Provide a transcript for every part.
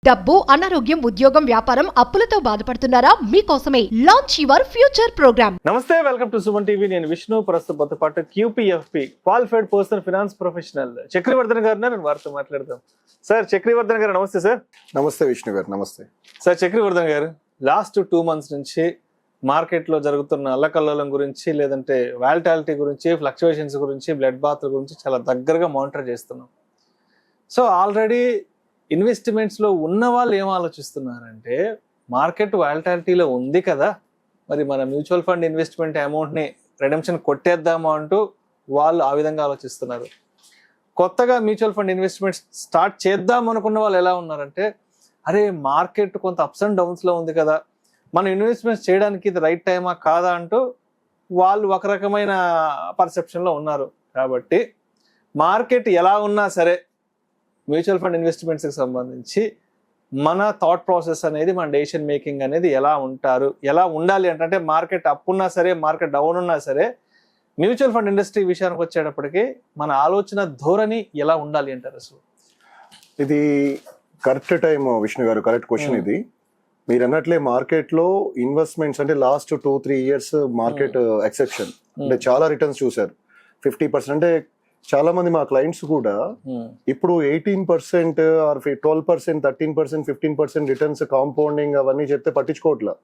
డబ్బు, అనారోగ్యం, ఉద్యోగం, వ్యాపారం, అప్పులతో బాధపడుతున్నారా? మీకోసమే లాంచ్ యువర్ ఫ్యూచర్ ప్రోగ్రామ్. నమస్తే, వెల్కమ్ టు సుమన్ టీవీ. నేను విష్ణు. ప్రస్తుతం పాటు QPFP qualified person finance professional Chakravardhan గారు నేను వారితో మాట్లాడదాం. సార్ చక్రవర్ధన్ గారు నమస్తే. సార్ నమస్తే విష్ణు గారు. నమస్తే సార్. చక్రవర్ధన్ గారు, లాస్ట్ 2 months నుంచి మార్కెట్లో జరుగుతున్న అల్లకల్లోలం గురించి, లేదంటే వాలటాలిటీ గురించి, ఫ్లక్చువేషన్స్ గురించి, బ్లడ్ బాత్ గురించి చాలా దగ్గరగా మానిటర్ చేస్తున్నాం. సో ఆల్రెడీ ఇన్వెస్ట్మెంట్స్లో ఉన్న వాళ్ళు ఏం ఆలోచిస్తున్నారంటే, మార్కెట్ వాలటాలిటీలో ఉంది కదా, మరి మన మ్యూచువల్ ఫండ్ ఇన్వెస్ట్మెంట్ అమౌంట్ని రెడెంప్షన్ కొట్టేద్దామా అంటూ వాళ్ళు ఆ విధంగా ఆలోచిస్తున్నారు. కొత్తగా మ్యూచువల్ ఫండ్ ఇన్వెస్ట్మెంట్ స్టార్ట్ చేద్దాం అనుకున్న వాళ్ళు ఎలా ఉన్నారంటే, అరే మార్కెట్ కొంత అప్స్ అండ్ డౌన్స్లో ఉంది కదా, మనం ఇన్వెస్ట్మెంట్స్ చేయడానికి ఇది రైట్ టైమా కాదా అంటూ వాళ్ళు ఒక రకమైన పర్సెప్షన్లో ఉన్నారు. కాబట్టి మార్కెట్ ఎలా ఉన్నా సరే మ్యూచువల్ ఫండ్ ఇన్వెస్ట్మెంట్స్కి సంబంధించి మన థాట్ ప్రాసెస్ అనేది, మన డెసిషన్ మేకింగ్ అనేది ఎలా ఉండాలి అంటే మార్కెట్ అప్ ఉన్నా సరే, మార్కెట్ డౌన్ ఉన్నా సరే, మ్యూచువల్ ఫండ్ ఇండస్ట్రీ విషయానికి వచ్చేటప్పటికి మన ఆలోచన ధోరణి ఎలా ఉండాలి అంటారు? అసలు ఇది కరెక్ట్ టైం విష్ణు గారు, కరెక్ట్ క్వశ్చన్ ఇది. మీరు అన్నట్లే మార్కెట్ లో ఇన్వెస్ట్మెంట్స్ అంటే లాస్ట్ 2-3 years మార్కెట్ ఎక్సెప్షన్, అంటే చాలా రిటర్న్స్ చూసారు. 50%, అంటే చాలా మంది మా క్లయింట్స్ కూడా ఇప్పుడు 18% ఆర్ 12%, 13%, 15% రిటర్న్స్, కాంపౌండింగ్ అవన్నీ చెప్తే పట్టించుకోవట్లా.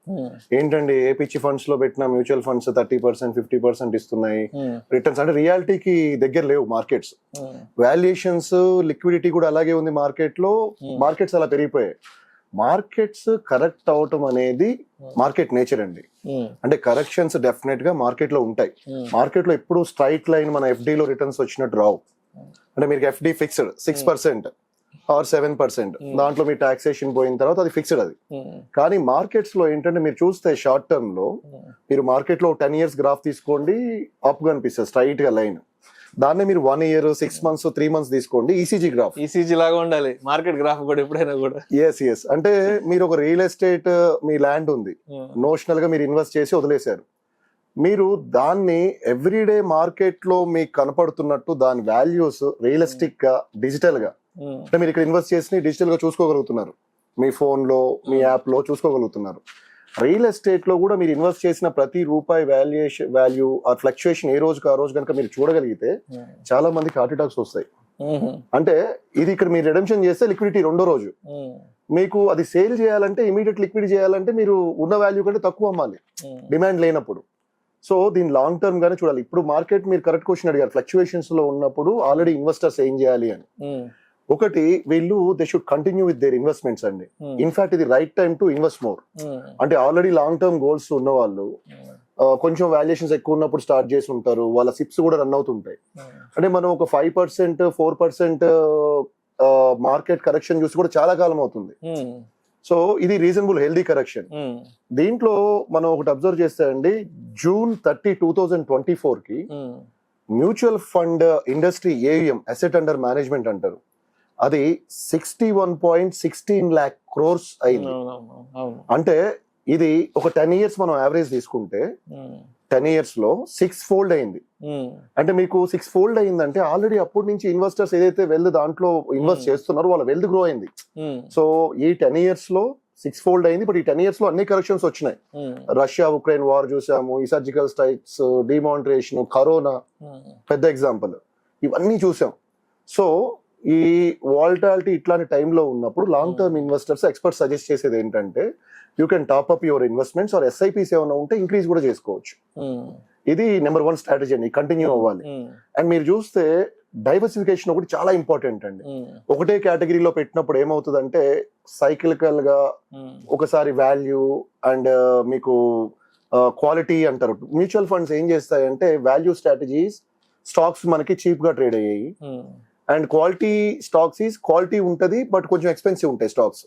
ఏంటండి ఏ పిచ్చి ఫండ్స్ లో పెట్టిన మ్యూచువల్ ఫండ్స్ 30%, 50% ఇస్తున్నాయి రిటర్న్స్ అంటే రియాలిటీకి దగ్గర లేవు మార్కెట్స్. వాల్యుయేషన్స్, లిక్విడిటీ కూడా అలాగే ఉంది మార్కెట్ లో. మార్కెట్స్ అలా పెరిగిపోయాయి. మార్కెట్స్ కరెక్ట్ అవటం అనేది మార్కెట్ నేచర్ అండి. అంటే కరెక్షన్స్ డెఫినెట్ గా మార్కెట్ లో ఉంటాయి. మార్కెట్ లో ఎప్పుడు స్ట్రైట్ లైన్ మన FD లో రిటర్న్స్ వచ్చినట్టు రావు. అంటే మీరు FD ఫిక్స్డ్ 6% ఆర్ 7%, దాంట్లో మీ టాక్సేషన్ పోయిన తర్వాత అది ఫిక్స్డ్ అది. కానీ మార్కెట్స్ లో ఏంటంటే మీరు చూస్తే షార్ట్ టర్మ్ లో, మీరు మార్కెట్ లో 10 years గ్రాఫ్ తీసుకోండి, అప్ కనిపిస్తుంది స్ట్రైట్ గా లైన్. దాన్ని మీరు 1 year, 6 months, 3 months తీసుకోండి, ECG గ్రాఫ్. ECG లాగా ఉండాలి మార్కెట్ గ్రాఫ్ కూడా ఎప్పుడైనా కూడా. ఎస్ అంటే మీరు ఒక రియల్ ఎస్టేట్, మీ ల్యాండ్ ఉంది, నోషనల్ గా మీరు ఇన్వెస్ట్ చేసి వదిలేశారు. మీరు దాన్ని ఎవ్రీడే మార్కెట్ లో మీకు కనపడుతున్నట్టు దాని వాల్యూస్ రియలిస్టిక్ గా, డిజిటల్ గా, అంటే మీరు ఇక్కడ ఇన్వెస్ట్ చేసి డిజిటల్ గా చూసుకోగలుగుతున్నారు. మీ ఫోన్ లో, మీ యాప్ లో చూసుకోగలుగుతున్నారు. రియల్ ఎస్టేట్ లో కూడా మీరు ఇన్వెస్ట్ చేసిన ప్రతి రూపాయి వాల్యూ ఆ ఫ్లక్చుయేషన్ ఏ రోజుకి ఆ రోజు కనుక మీరు చూడగలిగితే చాలా మందికి హార్ట్ అటాక్స్ వస్తాయి. అంటే ఇది ఇక్కడ మీరు రిడెంప్షన్ చేస్తే లిక్విడిటీ రెండో రోజు, మీకు అది సేల్ చేయాలంటే ఇమీడియట్ లిక్విడ్ చేయాలంటే మీరు ఉన్న వాల్యూ కంటే తక్కువ అమ్మాలి డిమాండ్ లేనప్పుడు. సో దీని లాంగ్ టర్మ్ గానే చూడాలి. ఇప్పుడు మార్కెట్, మీరు కరెక్ట్ క్వశ్చన్ అడిగారు, ఫ్లక్చుయేషన్స్ లో ఉన్నప్పుడు ఆల్రెడీ ఇన్వెస్టర్స్ ఏం చేయాలి అని. ఒకటి, వీళ్ళు they should continue with their investments అండి. ఇన్ఫాక్ట్ ఇది right time to invest more. అంటే ఆల్రెడీ లాంగ్ టర్మ్ గోల్స్ ఉన్న వాళ్ళు కొంచెం వాల్యుయేషన్స్ ఎక్కువ ఉన్నప్పుడు స్టార్ట్ చేసి ఉంటారు, వాళ్ళ సిప్స్ కూడా రన్ అవుతుంటాయి. అంటే మనం ఒక 5%, 4% మార్కెట్ కరెక్షన్ చూసి కూడా చాలా కాలం అవుతుంది. సో ఇది రీజనబుల్ హెల్దీ కరెక్షన్. దీంట్లో మనం ఒకటి అబ్జర్వ్ చేస్తే అండి, June 30, 2024 కి mutual fund industry AUM, asset under management అంటారు, అది 61.16 lakh crores అయింది. అంటే ఇది ఒక 10 years మనం యావరేజ్ తీసుకుంటే 10 years లో 6-fold అయింది. అంటే మీకు 6-fold అయిందంటే ఆల్రెడీ అప్పటి నుంచి ఇన్వెస్టర్స్ ఏదైతే దాంట్లో ఇన్వెస్ట్ చేస్తున్నారో వాళ్ళ వెల్త్ గ్రో అయింది. సో ఈ 10 years లో 6-fold అయింది. బట్ ఈ 10 years లో అన్ని కరెక్షన్స్ వచ్చినాయి. రష్యా ఉక్రెయిన్ వార్ చూసాము, ఈ సర్జికల్ స్ట్రైక్స్, డిమానిటరేషన్, కరోనా పెద్ద ఎగ్జాంపుల్, ఇవన్నీ చూసాం. సో ఈ వాలటాలిటీ ఇట్లాంటి టైంలో ఉన్నప్పుడు long term investors, experts suggest చేసేది ఏంటంటే, you can top up your investments or SIPs ఏమైనా ఉంటే ఇంక్రీజ్ కూడా చేసుకోవచ్చు. ఇది నెంబర్ 1 స్ట్రాటజీ అండి, కంటిన్యూ అవ్వాలి. అండ్ మీరు చూస్తే డైవర్సిఫికేషన్ ఒకటి చాలా ఇంపార్టెంట్ అండి. ఒకటే కేటగిరీలో పెట్టినప్పుడు ఏమవుతుందంటే, సైక్లికల్ గా ఒకసారి వాల్యూ అండ్ మీకు క్వాలిటీ అంటారు. మ్యూచువల్ ఫండ్స్ ఏం చేస్తాయంటే, వాల్యూ స్ట్రాటజీస్, స్టాక్స్ మనకి చీప్ గా ట్రేడ్ అయ్యాయి. అండ్ క్వాలిటీ స్టాక్స్ క్వాలిటీ ఉంటుంది బట్ కొంచెం ఎక్స్పెన్సివ్ ఉంటాయి స్టాక్స్.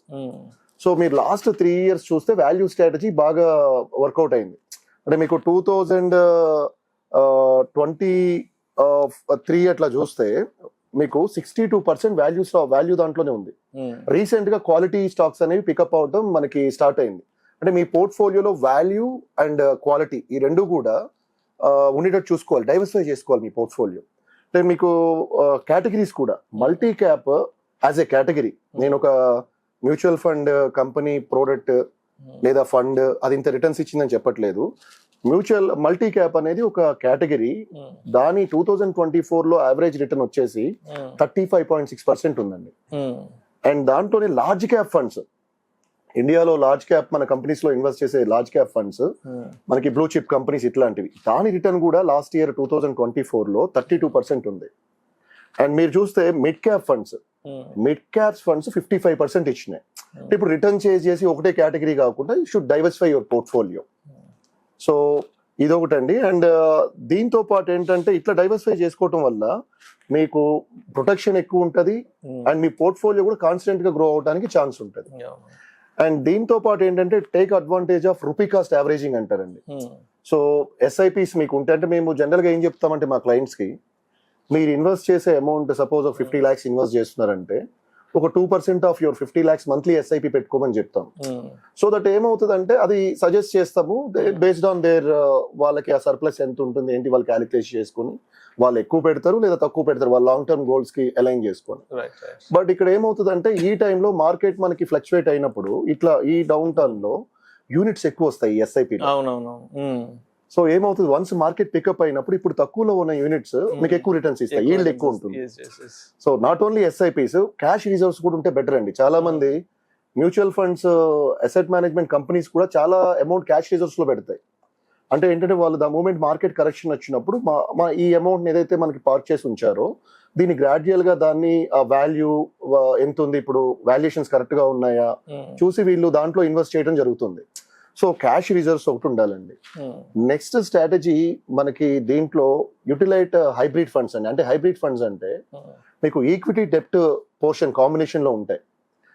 సో మీరు లాస్ట్ 3 years చూస్తే వాల్యూ స్ట్రాటజీ బాగా వర్కౌట్ అయింది. అంటే మీకు 2023 అట్లా చూస్తే మీకు 62% వాల్యూ దాంట్లోనే ఉంది. రీసెంట్ గా క్వాలిటీ స్టాక్స్ అనేవి పికప్ అవడం మనకి స్టార్ట్ అయింది. అంటే మీ పోర్ట్ఫోలియోలో వాల్యూ అండ్ క్వాలిటీ ఈ రెండు కూడా ఉండేటట్టు చూసుకోవాలి, డైవర్సిఫై చేసుకోవాలి మీ పోర్ట్ఫోలియో. అంటే మీకు కేటగిరీస్ కూడా, multi cap as a category, నేను ఒక మ్యూచువల్ ఫండ్ కంపెనీ ప్రోడక్ట్ లేదా ఫండ్ అది ఇంత రిటర్న్స్ ఇచ్చిందని చెప్పట్లేదు. మ్యూచువల్ మల్టీ క్యాప్ అనేది ఒక కేటగిరీ. దాని 2024 లో యావరేజ్ రిటర్న్ వచ్చేసి 35.6% ఉందండి. అండ్ దాంట్లోనే లార్జ్ క్యాప్ ఫండ్స్, ఇండియాలో లార్జ్ క్యాప్ మన కంపెనీస్ లో ఇన్వెస్ట్ చేసే లార్జ్ క్యాప్ ఫండ్స్, మనకి బ్లూ చిప్ కంపెనీస్ ఇట్లాంటివి, దాని రిటర్న్ కూడా లాస్ట్ ఇయర్ 2024 లో 32% ఉంది. అండ్ మీరు చూస్తే మిడ్ క్యాప్ ఫండ్స్ 55% ఇచ్చినాయి. ఇప్పుడు రిటర్న్ చేసి ఒకటే కేటగిరీ కాకుండా you should diversify your portfolio. So ఇదొకటండి. అండ్ దీంతో పాటు ఏంటంటే ఇట్లా డైవర్సిఫై చేసుకోవటం వల్ల మీకు ప్రొటెక్షన్ ఎక్కువ ఉంటుంది అండ్ మీ పోర్ట్ఫోలియో కూడా కాన్స్టెంట్ గా గ్రో అవడానికి ఛాన్స్ ఉంటుంది. అండ్ దీంతో పాటు ఏంటంటే take advantage of rupee cost averaging అంటారండి. సో ఎస్ఐపిస్ మీకు ఉంటే, అంటే మేము జనరల్ గా ఏం చెప్తామంటే మా క్లయింట్స్ కి, మీరు ఇన్వెస్ట్ చేసే అమౌంట్ సపోజ్ 50 lakhs ఇన్వెస్ట్ చేస్తున్నారంటే ఒక 2% of your 50 lakhs monthly SIP పెట్టుకోమని చెప్తాం. సో దట్ ఏమవుతుందంటే అది సజెస్ట్ చేస్తాము బేస్డ్ ఆన్ దేర్, వాళ్ళకి ఆ సర్ప్లస్ ఎంత ఉంటుంది ఏంటి వాళ్ళు క్యాలిక్యులేట్ చేసుకుని వాళ్ళు ఎక్కువ పెడతారు లేదా తక్కువ పెడతారు వాళ్ళ లాంగ్ టర్మ్ గోల్స్ కి అలైన్ చేసుకొని. బట్ ఇక్కడ ఏమవుతుందంటే ఈ టైంలో మార్కెట్ మనకి ఫ్లక్చువేట్ అయినప్పుడు ఇట్లా ఈ డౌన్ టర్న్ లో యూనిట్స్ ఎక్కువ వస్తాయి ఎస్ఐపి. సో ఏమవుతుంది, వన్స్ మార్కెట్ పికప్ అయినప్పుడు ఇప్పుడు తక్కువలో ఉన్న యూనిట్స్ మీకు ఎక్కువ రిటర్న్స్ ఇస్తాయి, ఈల్డ్ ఎక్కువ ఉంటుంది. So not only SIPs, cash reserves కూడా ఉంటే బెటర్ అండి. చాలా మంది mutual funds, asset management companies కూడా చాలా అమౌంట్ క్యాష్ రిజర్వ్స్ లో పెడతాయి. అంటే ఏంటంటే వాళ్ళు ద మూమెంట్ మార్కెట్ కరెక్షన్ వచ్చినప్పుడు మా ఈ అమౌంట్ ఏదైతే మనకి పార్క్ చేసి ఉంచారో దీన్ని గ్రాడ్యువల్ గా దాన్ని ఆ వాల్యూ ఎంత ఉంది, ఇప్పుడు వాల్యుయేషన్స్ కరెక్ట్ గా ఉన్నాయా చూసి వీళ్ళు దాంట్లో ఇన్వెస్ట్ చేయడం జరుగుతుంది. సో క్యాష్ రిజర్వ్స్ ఒకటి ఉండాలండి. నెక్స్ట్ స్ట్రాటజీ మనకి దీంట్లో యూటిలైట్ హైబ్రిడ్ ఫండ్స్ అండి. అంటే హైబ్రిడ్ ఫండ్స్ అంటే మీకు ఈక్విటీ డెప్ట్ పోర్షన్ కాంబినేషన్ లో ఉంటాయి.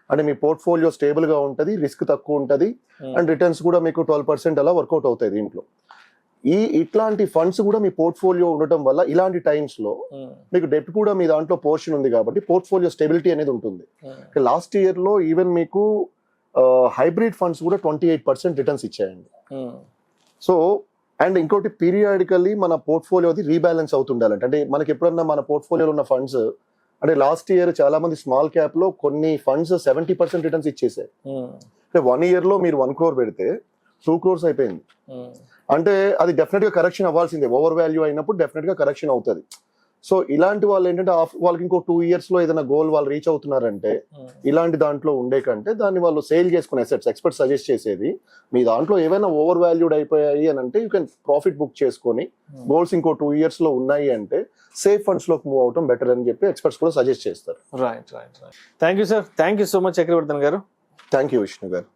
అంటే మీ పోర్ట్ఫోలియో స్టేబుల్ గా ఉంటుంది, రిస్క్ తక్కువ ఉంటుంది అండ్ రిటర్న్స్ కూడా మీకు 12% అలా వర్కౌట్ అవుతాయి దీంట్లో. ఇట్లాంటి ఫండ్స్ కూడా మీ పోర్ట్ఫోలియో ఉండటం వల్ల ఇలాంటి టైమ్స్ లో మీకు డెప్ట్ కూడా మీ దాంట్లో పోర్షన్ ఉంది కాబట్టి పోర్ట్ఫోలియో స్టెబిలిటీ అనేది ఉంటుంది. లాస్ట్ ఇయర్ లో ఈవెన్ మీకు హైబ్రిడ్ ఫండ్స్ కూడా 28% రిటర్న్స్ ఇచ్చాయండి. సో అండ్ ఇంకోటి పీరియాడికల్లీ మన పోర్ట్ఫోలియోది రీబ్యాలెన్స్ అవుతుండాలంటే, అంటే మనకి ఎప్పుడన్నా మన పోర్ట్ఫోలియోలో ఉన్న ఫండ్స్, అంటే లాస్ట్ ఇయర్ చాలా మంది స్మాల్ క్యాప్ లో కొన్ని ఫండ్స్ 70% రిటర్న్స్ ఇచ్చేసాయి. అంటే 1 year లో మీరు 1 crore పెడితే 2 crores అయిపోయింది. అంటే అది డెఫినెట్ గా కరెక్షన్ అవ్వాల్సిందే, ఓవర్ వాల్యూ అయినప్పుడు డెఫినెట్ గా కరెక్షన్ అవుతుంది. సో ఇలాంటి వాళ్ళు ఏంటంటే వాళ్ళకి ఇంకో 2 years లో ఏదైనా గోల్ వాళ్ళు రీచ్ అవుతున్నారంటే ఇలాంటి దాంట్లో ఉండే కంటే దాన్ని వాళ్ళు సేల్ చేసుకునే అసెట్స్, ఎక్స్పర్ట్ సజెస్ట్ చేసేది మీ దాంట్లో ఏవైనా ఓవర్ వాల్యూడ్ అయిపోయాయి అని అంటే యూ కెన్ ప్రాఫిట్ బుక్ చేసుకొని గోల్స్ ఇంకో 2 years లో ఉన్నాయి అంటే సేఫ్ ఫండ్స్ లోకి మూవ్ అవటం బెటర్ అని చెప్పి ఎక్స్పర్ట్స్ కూడా సజెస్ట్ చేస్తారు. Right. Thank you sir, thank you so much Chakravarthan గారు. థ్యాంక్ యూ విష్ణు గారు.